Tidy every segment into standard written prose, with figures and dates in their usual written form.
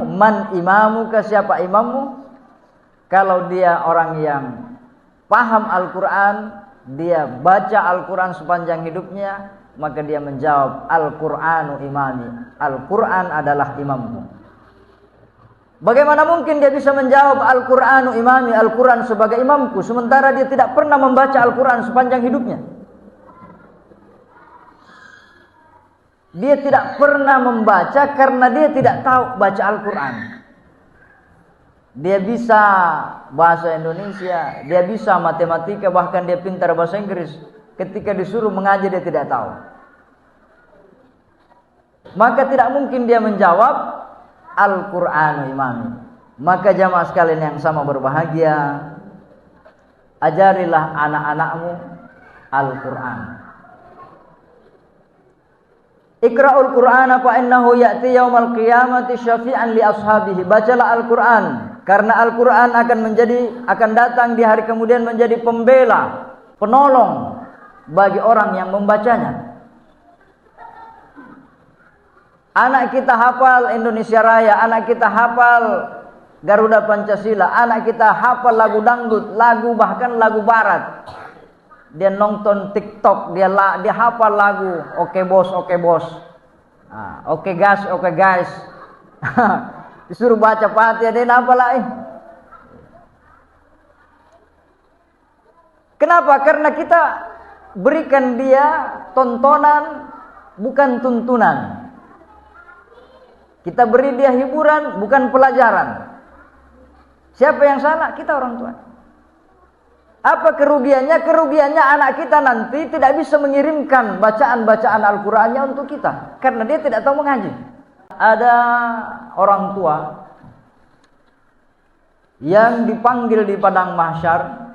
Man imamuka, siapa imammu? Kalau dia orang yang paham Al-Quran, dia baca Al-Quran sepanjang hidupnya, maka dia menjawab Al-Qur'anu imami, Al-Quran adalah imamku. Bagaimana mungkin dia bisa menjawab Al-Qur'anu imami, Al-Quran sebagai imamku, sementara dia tidak pernah membaca Al-Quran sepanjang hidupnya? Dia tidak pernah membaca karena dia tidak tahu baca Al-Quran. Dia bisa bahasa Indonesia, dia bisa matematika, bahkan dia pintar bahasa Inggris. Ketika disuruh mengaji dia tidak tahu. Maka tidak mungkin dia menjawab Al-Qur'anu imami. Maka jamaah sekalian yang sama berbahagia, ajarilah anak-anakmu Al-Quran. Iqra'ul Qur'ana fa innahu ya'ti yaumal qiyamati syafi'an li ashabihi. Bacalah Al-Qur'an karena Al-Qur'an akan datang di hari kemudian menjadi pembela, penolong bagi orang yang membacanya. Anak kita hafal Indonesia Raya, anak kita hafal Garuda Pancasila, anak kita hafal lagu dangdut, bahkan lagu barat. Dia nonton TikTok, dia hafal lagu oke bos, oke gas, oke guys. Disuruh baca Fatihah dia hafal lagi. Kenapa? Karena kita berikan dia tontonan, bukan tuntunan. Kita beri dia hiburan, bukan pelajaran. Siapa yang salah? Kita orang tua. Apa kerugiannya? Kerugiannya anak kita nanti tidak bisa mengirimkan bacaan-bacaan Al-Qur'annya untuk kita karena dia tidak tahu mengaji. Ada orang tua yang dipanggil di padang mahsyar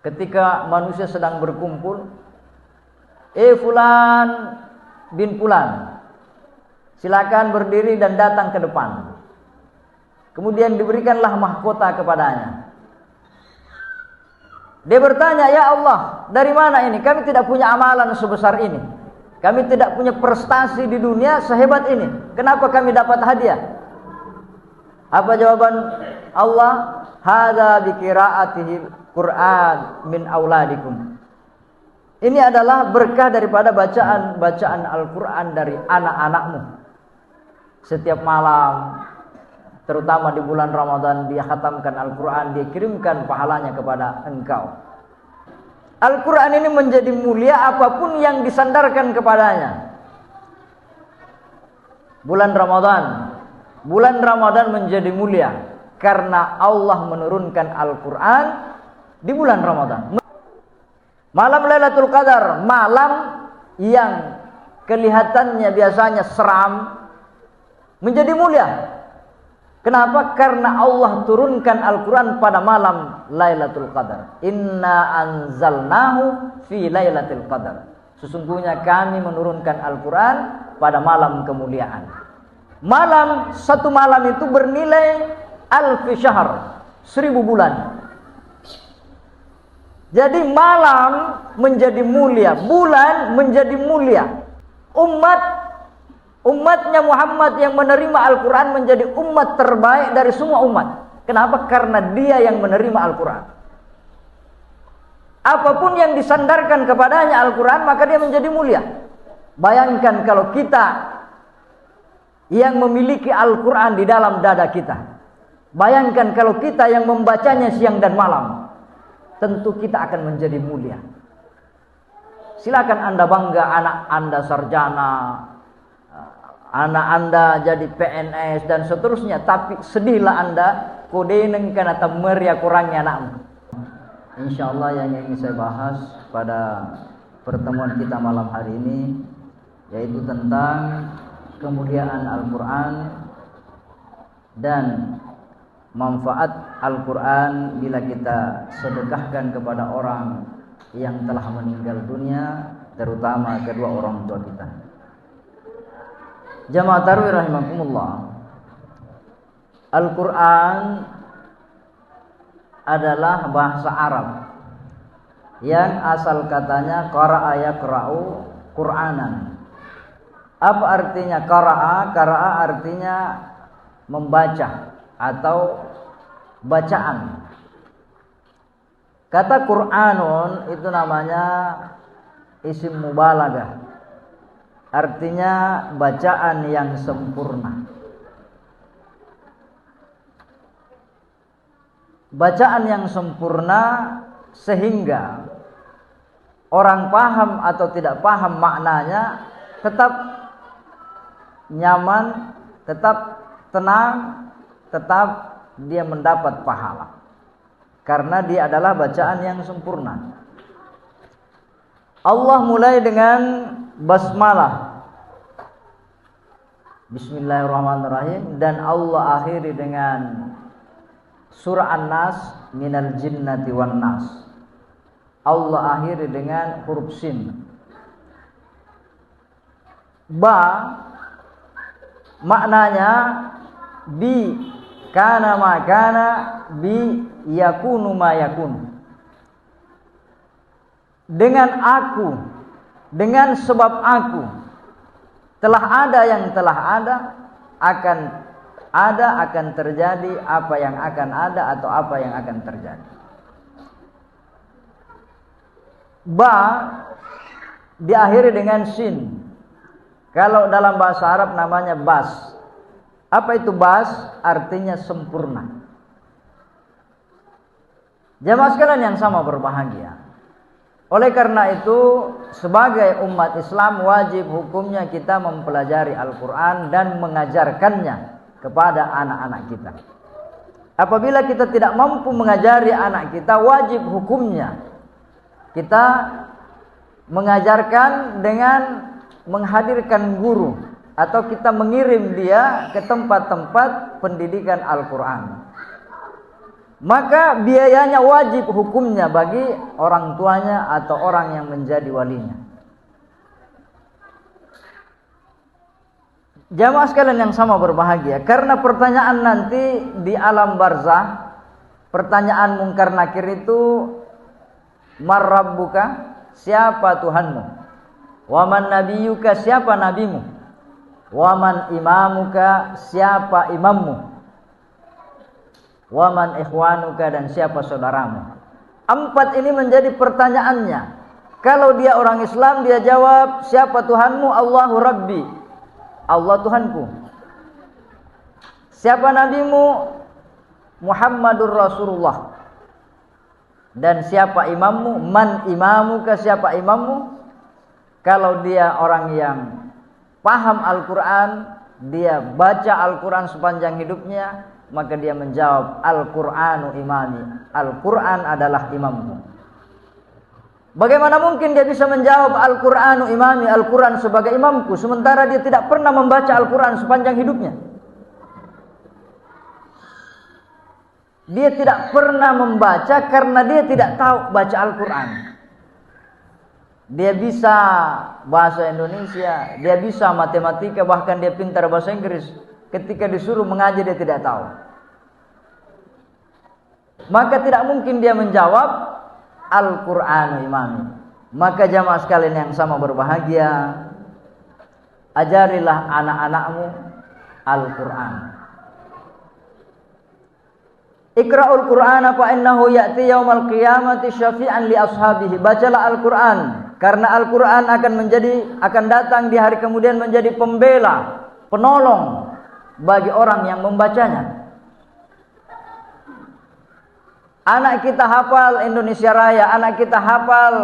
ketika manusia sedang berkumpul. Fulan bin Fulan, silakan berdiri dan datang ke depan. Kemudian diberikanlah mahkota kepadanya. Dia bertanya, ya Allah, dari mana ini? Kami tidak punya amalan sebesar ini. Kami tidak punya prestasi di dunia sehebat ini. Kenapa kami dapat hadiah? Apa jawaban Allah? Hadza biqiraatihil Qur'an min auladikum. Ini adalah berkah daripada bacaan Al-Quran dari anak-anakmu. Setiap malam, terutama di bulan Ramadan, dia khatamkan Al-Quran, dia kirimkan pahalanya kepada engkau. Al-Quran ini menjadi mulia apapun yang disandarkan kepadanya. Bulan Ramadan menjadi mulia karena Allah menurunkan Al-Quran di bulan Ramadan. Malam Lailatul Qadar, malam yang kelihatannya biasanya seram, menjadi mulia. Kenapa? Karena Allah turunkan Al-Quran pada malam Lailatul Qadar. Inna anzalnahu fi Lailatul Qadar. Sesungguhnya kami menurunkan Al-Quran pada malam kemuliaan. Satu malam itu bernilai alfi syahr, 1000 bulan. Jadi malam menjadi mulia, bulan menjadi mulia. Umatnya Muhammad yang menerima Al-Quran menjadi umat terbaik dari semua umat. Kenapa? Karena dia yang menerima Al-Quran. Apapun yang disandarkan kepadanya Al-Quran, maka dia menjadi mulia. Bayangkan kalau kita yang memiliki Al-Quran di dalam dada kita. Bayangkan kalau kita yang membacanya siang dan malam. Tentu kita akan menjadi mulia. Silakan Anda bangga anak Anda sarjana, anak Anda jadi PNS dan seterusnya, tapi sedihlah Anda kodeneng kana tamerya kurangnya anakmu. Insyaallah yang ingin saya bahas pada pertemuan kita malam hari ini yaitu tentang kemuliaan Al-Quran dan manfaat Al-Quran bila kita sedekahkan kepada orang yang telah meninggal dunia, terutama kedua orang tua kita. Jamaah tarawih rahimakumullah. Al-Quran adalah bahasa Arab yang asal katanya qara'a yaqra'u Qur'anan. Apa artinya qara'a? Qara'a artinya membaca atau bacaan. Kata Qur'anun itu namanya isim mubalaghah. Artinya bacaan yang sempurna. Bacaan yang sempurna sehingga orang paham atau tidak paham maknanya tetap nyaman, tetap tenang, tetap dia mendapat pahala. Karena dia adalah bacaan yang sempurna. Allah mulai dengan basmalah, Bismillahirrahmanirrahim, dan Allah akhiri dengan surah An-Nas, minal jinnati wan nas. Allah akhiri dengan huruf sin. Ba maknanya bi kana ma kana, bi yakunu ma yakun. Dengan aku, dengan sebab aku, telah ada yang telah ada, akan terjadi apa yang akan ada atau apa yang akan terjadi. Ba diakhiri dengan sin. Kalau dalam bahasa Arab namanya bas. Apa itu bas? Artinya sempurna. Jamaah sekalian yang sama berbahagia. Oleh karena itu, sebagai umat Islam wajib hukumnya kita mempelajari Al-Quran dan mengajarkannya kepada anak-anak kita. Apabila kita tidak mampu mengajari anak kita, wajib hukumnya kita mengajarkan dengan menghadirkan guru atau kita mengirim dia ke tempat-tempat pendidikan Al-Quran. Maka biayanya wajib hukumnya bagi orang tuanya atau orang yang menjadi walinya. Jamaah sekalian yang sama berbahagia, karena pertanyaan nanti di alam barzah, pertanyaan mungkar nakir itu, mar rabbuka, siapa Tuhanmu? Waman nabiyuka, siapa nabimu? Waman imamuka, siapa imammu? Waman ikhwanuka, dan siapa saudaramu? 4 ini menjadi pertanyaannya. Kalau dia orang Islam, dia jawab, siapa Tuhanmu? Allahu Rabbi, Allah Tuhanku. Siapa nabimu? Muhammadur Rasulullah. Dan siapa imammu? Man imamuka, siapa imammu? Kalau dia orang yang paham Al-Quran, dia baca Al-Quran sepanjang hidupnya, maka dia menjawab, Al-Qur'anu imami, Al-Quran adalah imamku. Bagaimana mungkin dia bisa menjawab Al-Qur'anu imami, Al-Quran sebagai imamku, sementara dia tidak pernah membaca Al-Quran sepanjang hidupnya? Dia tidak pernah membaca karena dia tidak tahu baca Al-Quran. Dia bisa bahasa Indonesia, dia bisa matematika, bahkan dia pintar bahasa Inggris. Ketika disuruh mengaji dia tidak tahu. Maka tidak mungkin dia menjawab Al-Qur'anu imami. Maka jamaah sekalian yang sama berbahagia, ajarilah anak-anakmu Al-Qur'an. Iqra'ul Qur'ana fa innahu ya'ti yaumal qiyamati syafi'an li ashabihi. Bacalah Al-Qur'an karena Al-Qur'an akan datang di hari kemudian menjadi pembela, penolong bagi orang yang membacanya. Anak kita hafal Indonesia Raya, anak kita hafal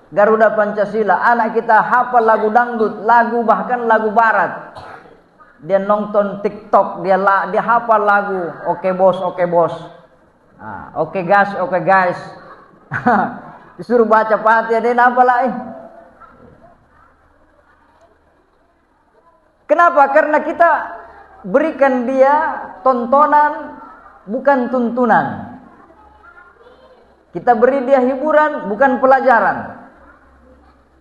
Garuda Pancasila, anak kita hafal lagu dangdut, bahkan lagu barat. Dia nonton TikTok, dia hafal lagu Oke Bos, Oke Bos. Oke Gas, Oke Guys. Disuruh baca Fatihah, dia hafal lagi. Kenapa? Karena kita berikan dia tontonan, bukan tuntunan. Kita beri dia hiburan, bukan pelajaran.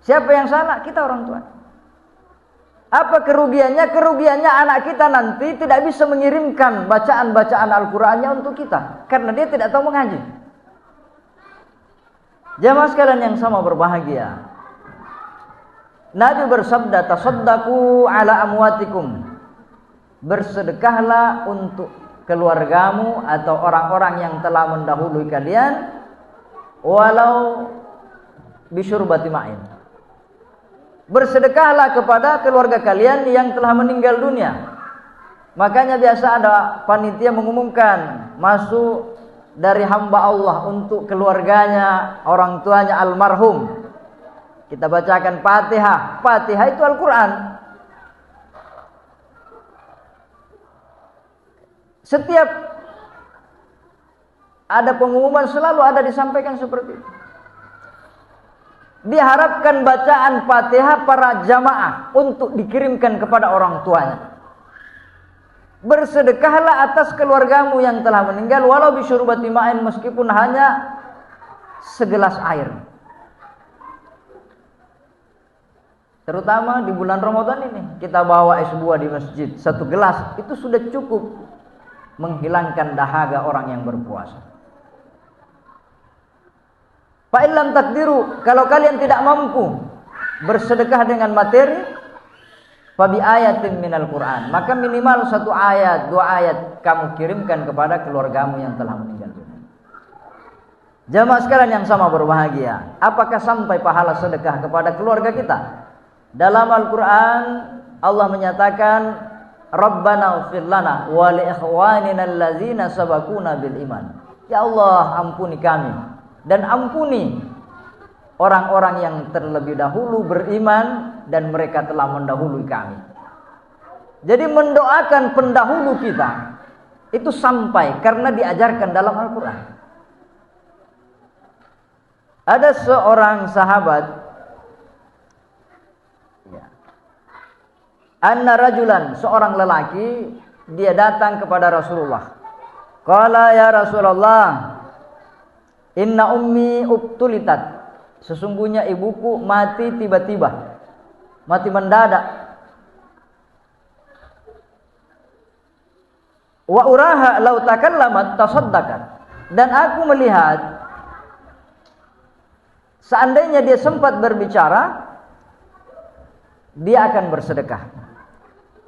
Siapa yang salah? Kita orang tua. Apa kerugiannya? Kerugiannya anak kita nanti tidak bisa mengirimkan bacaan-bacaan Al-Qur'annya untuk kita, karena dia tidak tahu mengaji. Jamaah sekalian yang sama berbahagia, Nabi bersabda, tasaddaqu ala amwatikum. bersedekahlah untuk keluargamu atau orang-orang yang telah mendahului kalian, walau bisyurbati ma'in. Bersedekahlah kepada keluarga kalian yang telah meninggal dunia. Makanya biasa ada panitia mengumumkan masuk dari hamba Allah untuk keluarganya, orang tuanya almarhum. Kita bacakan Fatihah. Fatihah itu Al-Quran. Setiap ada pengumuman selalu ada disampaikan seperti itu. Diharapkan bacaan Fatihah para jamaah untuk dikirimkan kepada orang tuanya. Bersedekahlah atas keluargamu yang telah meninggal walau bisyurbati ma'in, meskipun hanya segelas air. Terutama di bulan Ramadan ini, kita bawa es buah di masjid, satu gelas itu sudah cukup menghilangkan dahaga orang yang berpuasa. Fa illam takdiru, kalau kalian tidak mampu bersedekah dengan materi, fa bi ayatin minal Qur'an, maka minimal satu ayat, dua ayat kamu kirimkan kepada keluargamu yang telah meninggal dunia. Jamaah sekalian yang sama berbahagia, apakah sampai pahala sedekah kepada keluarga kita? Dalam Al-Qur'an Allah menyatakan, Rabbana ighfir lana wa li ikhwanina allazina sabaquna bil iman. Ya Allah, ampuni kami dan ampuni orang-orang yang terlebih dahulu beriman dan mereka telah mendahului kami. Jadi mendoakan pendahulu kita itu sampai karena diajarkan dalam Al-Quran. Ada seorang sahabat, anna rajulan, seorang lelaki, dia datang kepada Rasulullah. Qala ya Rasulullah, inna ummi ubtulitat, sesungguhnya ibuku mati tiba-tiba, mati mendadak. Wa uraha law takallamat tasaddaqat, dan aku melihat seandainya dia sempat berbicara, dia akan bersedekah.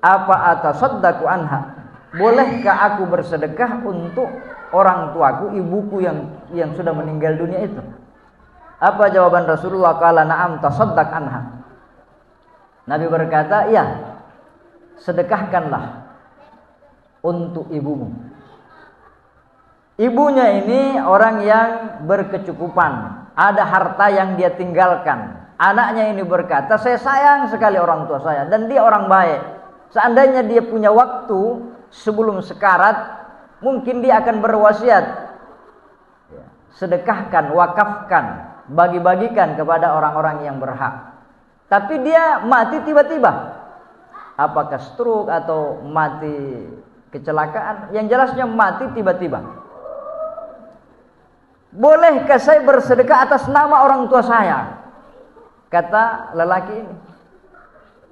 Apa atasaddaqu anha, bolehkah aku bersedekah untuk orang tuaku, ibuku yang sudah meninggal dunia itu? Apa jawaban Rasulullah? Qala na'am tasaddaq anha. Nabi berkata, iya, sedekahkanlah untuk ibumu. Ibunya ini orang yang berkecukupan, ada harta yang dia tinggalkan. Anaknya ini berkata, saya sayang sekali orang tua saya dan dia orang baik. Seandainya dia punya waktu sebelum sekarat, mungkin dia akan berwasiat, sedekahkan, wakafkan, bagi-bagikan kepada orang-orang yang berhak. Tapi dia mati tiba-tiba, apakah stroke atau mati kecelakaan, yang jelasnya mati tiba-tiba. Bolehkah saya bersedekah atas nama orang tua saya? Kata lelaki ini.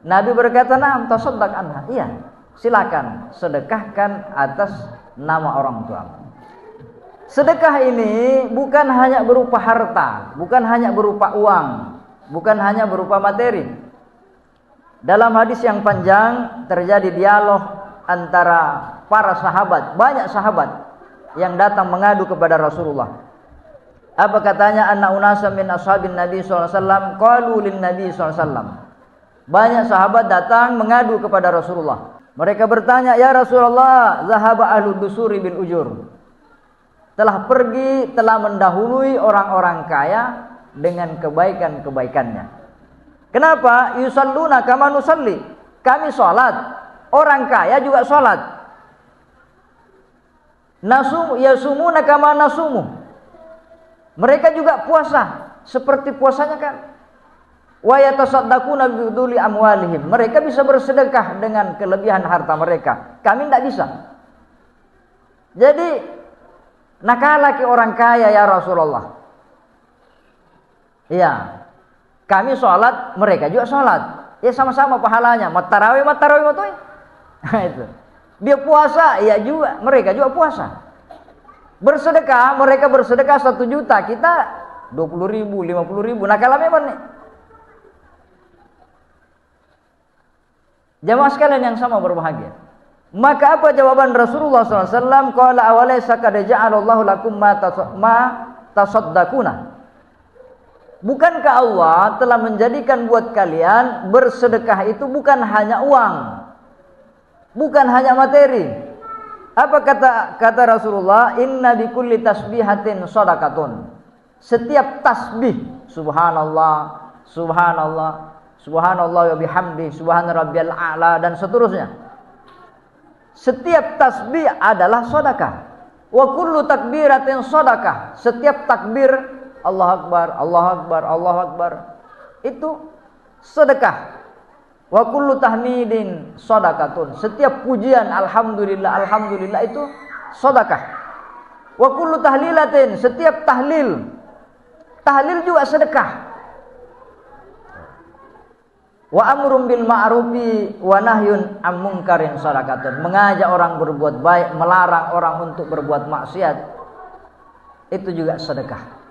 Nabi berkata, na'am tasaddaq anha. Iya, silakan sedekahkan atas nama orang tuamu. Sedekah ini bukan hanya berupa harta, bukan hanya berupa uang, bukan hanya berupa materi. Dalam hadis yang panjang terjadi dialog antara para sahabat, banyak sahabat yang datang mengadu kepada Rasulullah. Apa katanya? Anna unasa min ashabin Nabi sallallahu alaihi wasallam qalu lin Nabi sallallahu alaihi wasallam. Banyak sahabat datang mengadu kepada Rasulullah. Mereka bertanya, ya Rasulullah, zahaba ahlud dusuri bil ujur. Telah pergi, telah mendahului orang-orang kaya dengan kebaikan-kebaikannya. Kenapa? Yusalluna kama nusalli. Kami sholat, orang kaya juga sholat. Yasumuna kama nasumu. Mereka juga puasa seperti puasanya kan. Wa yatasaddaquna bi uduli amwalihim. Mereka bisa bersedekah dengan kelebihan harta mereka. Kami tidak bisa. Jadi nakalaki orang kaya ya Rasulullah. Iya. Kami sholat, mereka juga sholat. Ya sama-sama pahalanya. Matarawih matoy. Nah itu. Dia puasa, ya juga. Mereka juga puasa. Bersedekah, mereka bersedekah 1 juta. Kita 20.000, 50.000. Nah kalau memang nih. Jamaah sekalian yang sama berbahagia. Maka apa jawaban Rasulullah SAW? Qala awalaysa qad ja'alallahu lakum ma tasaddaquna. Bukankah Allah telah menjadikan buat kalian bersedekah itu bukan hanya uang, bukan hanya materi. Apa kata Rasulullah? Inna bikulli tasbihatin shadaqatun. Setiap tasbih, subhanallah, subhanallah, subhanallah wa bihamdi, subhana rabbiyal a'la, dan seterusnya. Setiap tasbih adalah sedekah. Wa kullu takbiratin sedekah. Setiap takbir Allah Akbar, Allah Akbar, Allah Akbar, itu sedekah. Wa kullu tahmidin shadaqatun. Setiap pujian alhamdulillah, alhamdulillah itu sedekah. Wa kullu tahlilatin. Setiap tahlil, tahlil juga sedekah. Wa amrun bil ma'rufi wa nahyun 'an munkarin shadaqatun. Mengajak orang berbuat baik, melarang orang untuk berbuat maksiat, itu juga sedekah.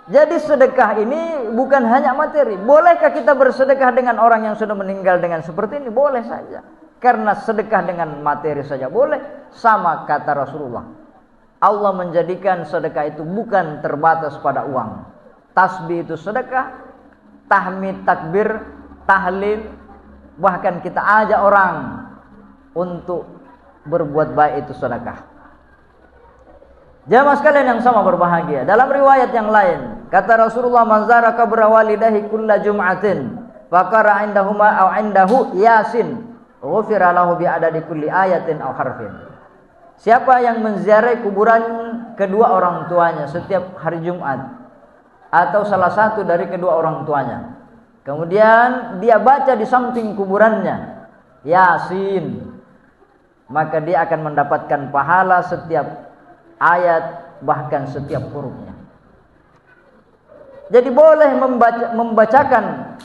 Jadi sedekah ini bukan hanya materi. Bolehkah kita bersedekah dengan orang yang sudah meninggal dengan seperti ini? Boleh saja. Karena sedekah dengan materi saja boleh. Sama kata Rasulullah, Allah menjadikan sedekah itu bukan terbatas pada uang. Tasbih itu sedekah, tahmid, takbir, tahlil, bahkan kita ajak orang untuk berbuat baik itu sedekah. Jamaah sekalian yang sama berbahagia, dalam riwayat yang lain kata Rasulullah, man zara qabra walidahi kulla jum'atin faqara indahuma aw indahu yasin ghufira lahu bi adadi kulli ayatin aw harfin. Siapa yang menziarahi kuburan kedua orang tuanya setiap hari Jumat atau salah satu dari kedua orang tuanya, kemudian dia baca di samping kuburannya Yasin, maka dia akan mendapatkan pahala setiap ayat, bahkan setiap hurufnya. Jadi boleh membacakan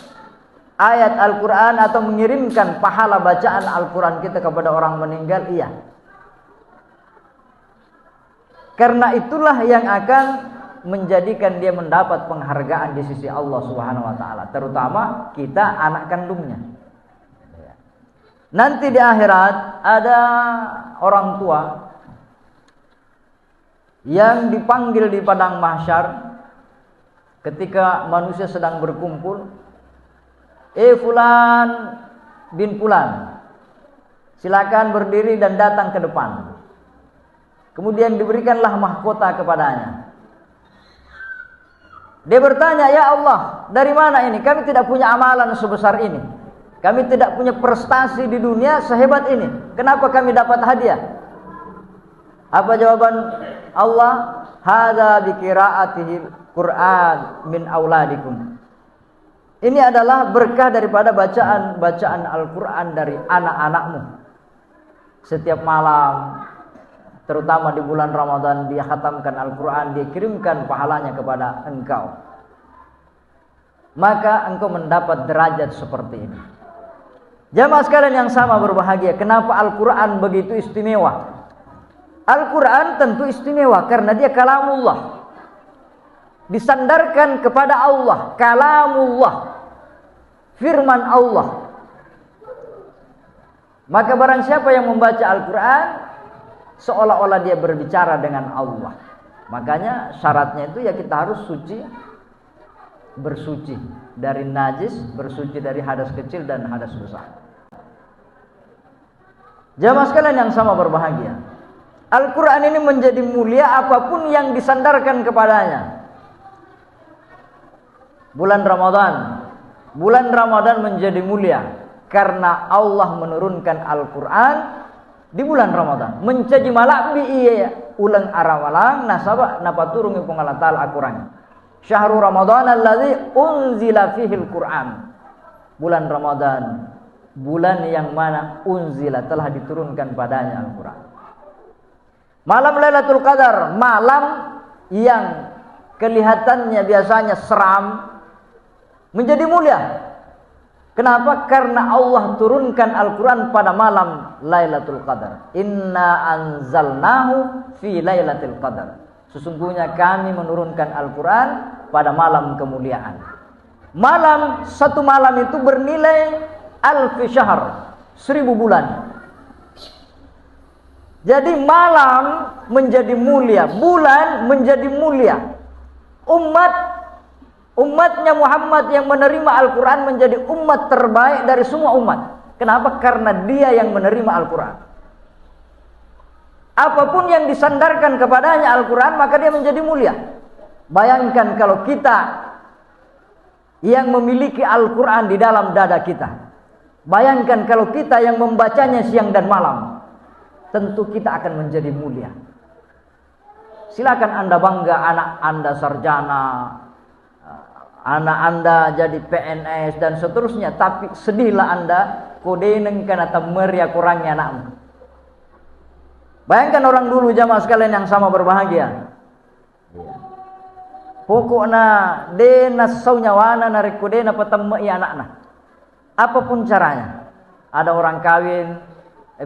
ayat Al-Quran atau mengirimkan pahala bacaan Al-Quran kita kepada orang meninggal, iya. Karena itulah yang akan menjadikan dia mendapat penghargaan di sisi Allah Subhanahu wa taala, terutama kita anak kandungnya. Nanti di akhirat ada orang tua yang dipanggil di padang mahsyar ketika manusia sedang berkumpul. Fulan bin Fulan, silakan berdiri dan datang ke depan. Kemudian diberikanlah mahkota kepadanya. Dia bertanya, ya Allah, dari mana ini? Kami tidak punya amalan sebesar ini, kami tidak punya prestasi di dunia sehebat ini, kenapa kami dapat hadiah? Apa jawaban Allah? Hadza bi qiraatihil Qur'an min auladikum. Ini adalah berkah daripada bacaan Al-Qur'an dari anak-anakmu. Setiap malam, terutama di bulan Ramadan, dia khatamkan Al-Qur'an, dia kirimkan pahalanya kepada engkau. Maka engkau mendapat derajat seperti ini. Jamaah sekalian yang sama berbahagia, kenapa Al-Qur'an begitu istimewa? Al-Quran tentu istimewa karena dia kalamullah, disandarkan kepada Allah, kalamullah, firman Allah. Maka barang siapa yang membaca Al-Quran, seolah-olah dia berbicara dengan Allah. Makanya syaratnya itu ya kita harus suci, bersuci dari najis, bersuci dari hadas kecil dan hadas besar. Jamaah sekalian yang sama berbahagia, Al-Quran ini menjadi mulia apapun yang disandarkan kepadanya. Bulan Ramadan menjadi mulia karena Allah menurunkan Al-Quran di bulan Ramadan. Mencaji malakbi iya ulang arawalang nasabah napaturungi pengalatal Al-Quran. Syahrul Ramadan alladzi unzila fihil Quran. Bulan Ramadan, bulan yang mana unzila telah diturunkan padanya Al-Quran. Malam Lailatul Qadar, malam yang kelihatannya biasanya seram, menjadi mulia. Kenapa? Karena Allah turunkan Al-Quran pada malam Lailatul Qadar. Inna anzalnahu fi Lailatul Qadar. Sesungguhnya kami menurunkan Al-Quran pada malam kemuliaan. Satu malam itu bernilai alfi syahr, 1000 bulan. Jadi malam menjadi mulia, bulan menjadi mulia. Umatnya Muhammad yang menerima Al-Quran menjadi umat terbaik dari semua umat. Kenapa? Karena dia yang menerima Al-Quran. Apapun yang disandarkan kepadanya Al-Quran, maka dia menjadi mulia. Bayangkan kalau kita yang memiliki Al-Quran di dalam dada kita. Bayangkan kalau kita yang membacanya siang dan malam. Tentu kita akan menjadi mulia. Silakan Anda bangga anak Anda sarjana, anak Anda jadi PNS dan seterusnya. Tapi sedihlah Anda kodeneng kana temeria kurangnya anakmu. Bayangkan orang dulu jamaah sekalian yang sama berbahagia. Pokoknya dena saunyawana narik kodena petemme i anakna. Apapun caranya. Ada orang kawin,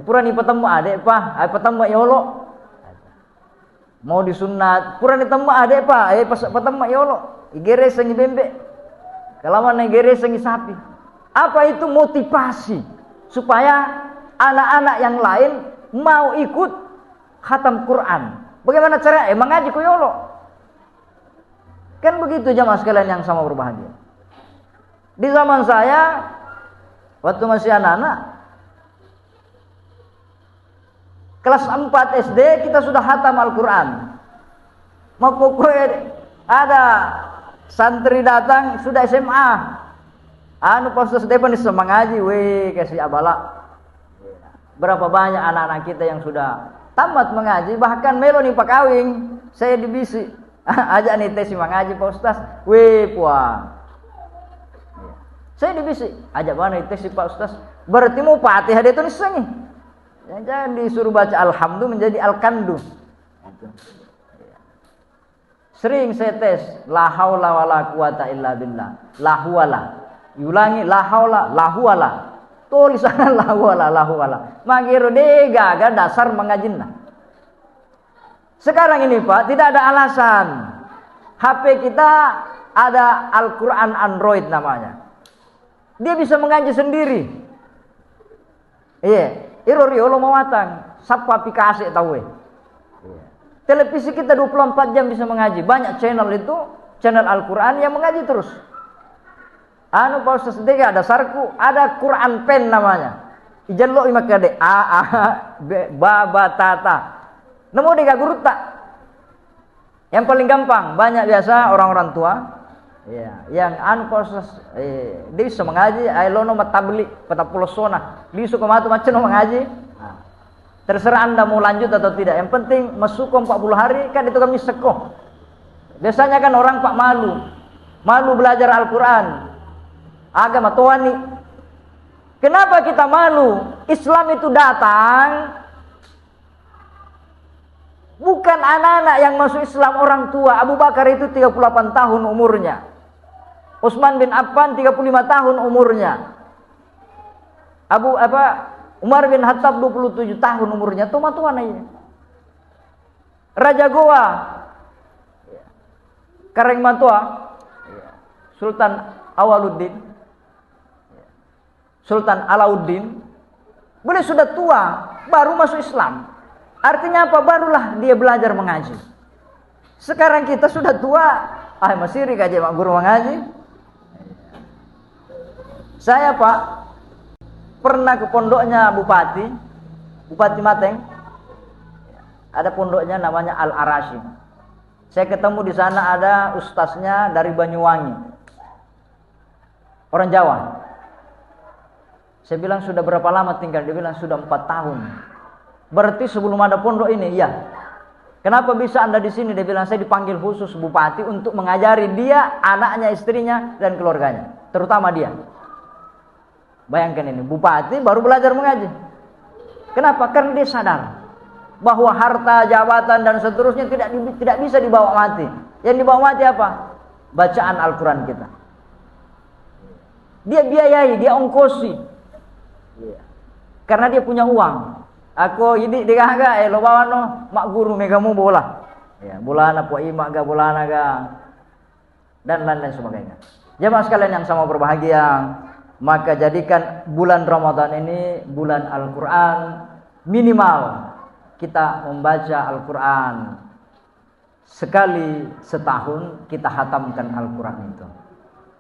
pura ni petemme adek pa, petemme yolo. Mau disunat, pura ni temme adek pa, petemme yolo. Igere sengi bembe. Kalawan igere sengi sapi. Apa itu motivasi supaya anak-anak yang lain mau ikut khatam Quran? Bagaimana cara? Mengaji kuyolo. Kan begitu jamaah sekalian yang sama berbahagia. Di zaman saya, waktu masih anak-anak, kelas 4 SD kita sudah khatam Al-Quran. Mau pokoknya ada santri datang sudah SMA. Pak Ustaz Depan mengaji, kasih abala. Berapa banyak anak-anak kita yang sudah tamat mengaji, bahkan melo nih Pak Kawing, saya dibisi. Ajak nih tes mengaji Pak Ustaz, puan. Saya dibisi, ajak mana tes Pak Ustaz. Berarti mau Fatihah dia tulis nih. Jangan disuruh baca alhamdulillah menjadi al-kandu. Sering saya tes, la haula wala quwata illa billah. La huwala. Diulangi, la haula la huwala. Tulisan la huwala la huwala. Magiro dega ga dasar mengajinna. Sekarang ini Pak, tidak ada alasan. HP kita ada Al-Quran Android namanya. Dia bisa mengaji sendiri. Iya, iroriolo mawatang, sapa aplikasi tahu. Televisi kita 24 jam bisa mengaji. Banyak channel itu, channel Al-Quran yang mengaji terus. Pak Ustaz Dega ada sarku, ada Quran pen namanya. Ijan lo imakade ba tata. Nemu dega guru tak? Yang paling gampang, banyak biasa orang-orang tua, yang proses, dia bisa mengaji, ailono matabli, patapulosona, lisu kematu macam mengaji. Terserah Anda mau lanjut atau tidak. Yang penting masuk 40 hari kan itu kami sekoh. Biasanya kan orang Pak malu belajar Al-Quran, agama tuani. Kenapa kita malu? Islam itu datang. Bukan anak-anak yang masuk Islam orang tua. Abu Bakar itu 38 tahun umurnya. Utsman bin Affan 35 tahun umurnya. Umar bin Khattab 27 tahun umurnya. Tuan aja. Raja Goa Kareng Matua Sultan Alauddin boleh sudah tua baru masuk Islam. Artinya apa? Barulah dia belajar mengaji. Sekarang kita sudah tua, masih aja mak guru mengaji. Saya Pak pernah ke pondoknya Bupati Mateng. Ada pondoknya namanya Al-Arashi. Saya ketemu di sana ada ustaznya dari Banyuwangi. Orang Jawa. Saya bilang sudah berapa lama tinggal? Dia bilang sudah 4 tahun. Berarti sebelum ada pondok ini, ya. Kenapa bisa Anda di sini? Dia bilang saya dipanggil khusus bupati untuk mengajari dia, anaknya, istrinya, dan keluarganya. Terutama dia. Bayangkan ini, bupati baru belajar mengaji. Kenapa? Karena dia sadar bahwa harta, jabatan, dan seterusnya tidak bisa dibawa mati. Yang dibawa mati apa? Bacaan Al-Quran kita. Dia biayai, dia ongkosi. Karena dia punya uang. Aku ini dikaga lo bawa no mak guru megamu bola. Ya, bola na po imak ga bola na ga dan lain-lain sebagainya. Jemaah sekalian yang sama berbahagia, Maka jadikan bulan Ramadan ini bulan Al-Quran. Minimal kita membaca Al-Quran sekali setahun, kita hatamkan Al-Quran itu.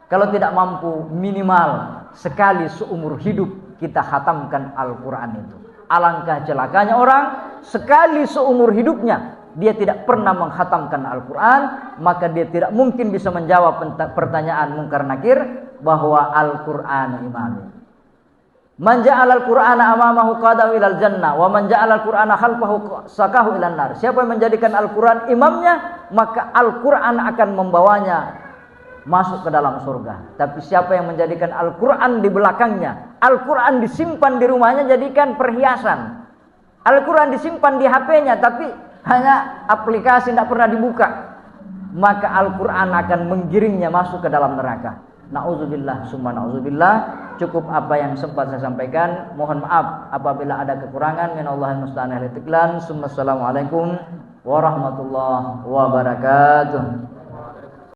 Kalau tidak mampu, minimal sekali seumur hidup kita hatamkan Al-Quran itu. Alangkah celakanya orang sekali seumur hidupnya dia tidak pernah menghatamkan Al-Quran, maka dia tidak mungkin bisa menjawab pertanyaan Munkar Nakir bahwa Al-Quran imami. Man ja'ala al-Qur'ana amamahu qadahu ilal jannah wa man ja'ala al-Qur'ana khalfahu sakahu ilan nar. Siapa yang menjadikan Al-Quran imamnya, maka Al-Quran akan membawanya masuk ke dalam surga. Tapi siapa yang menjadikan Al-Quran di belakangnya, Al-Quran disimpan di rumahnya jadikan perhiasan, Al-Quran disimpan di HP-nya tapi hanya aplikasi tidak pernah dibuka, maka Al-Quran akan menggiringnya masuk ke dalam neraka. Na'udzubillah summa na'udzubillah. Cukup apa yang sempat saya sampaikan. Mohon maaf apabila ada kekurangan. Minallahil musta'an. Assalamualaikum warahmatullahi wabarakatuh.